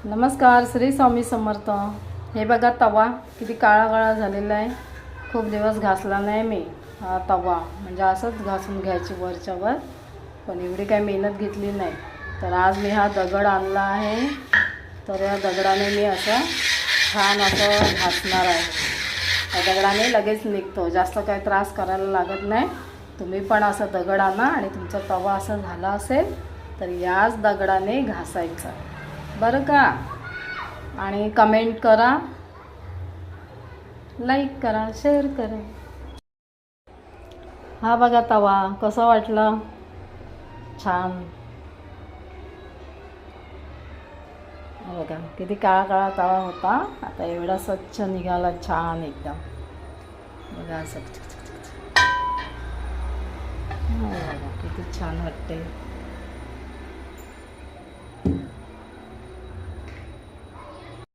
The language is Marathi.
नमस्कार, श्री स्वामी समर्थ। हे बघा तवा किती काळा काळा झालेला आहे। खूप दिवस घासला नाही मी हा तवा, म्हणजे असंच घासून घ्यायची वरच्या वर, पण एवढी काही मेहनत घेतली नाही। तर आज मी हा दगड आणला आहे, तर या दगडाने मी असं छान असं घासणार आहे। या दगडाने लगेच निघतो, जास्त काही त्रास करायला लागत नाही। तुम्ही पण असं दगड आणा आणि तुमचा तवा असा झाला असेल तर याच दगडाने घासायचा, बरं का। आणि कमेंट करा, लाईक करा, शेअर करा। हा बघा तवा कसा वाटला, छान। हा बघा किती काळा काळा तवा होता, आता एवढा स्वच्छ निघाला, छान एकदम। बघा असं बघा किती छान वाटते।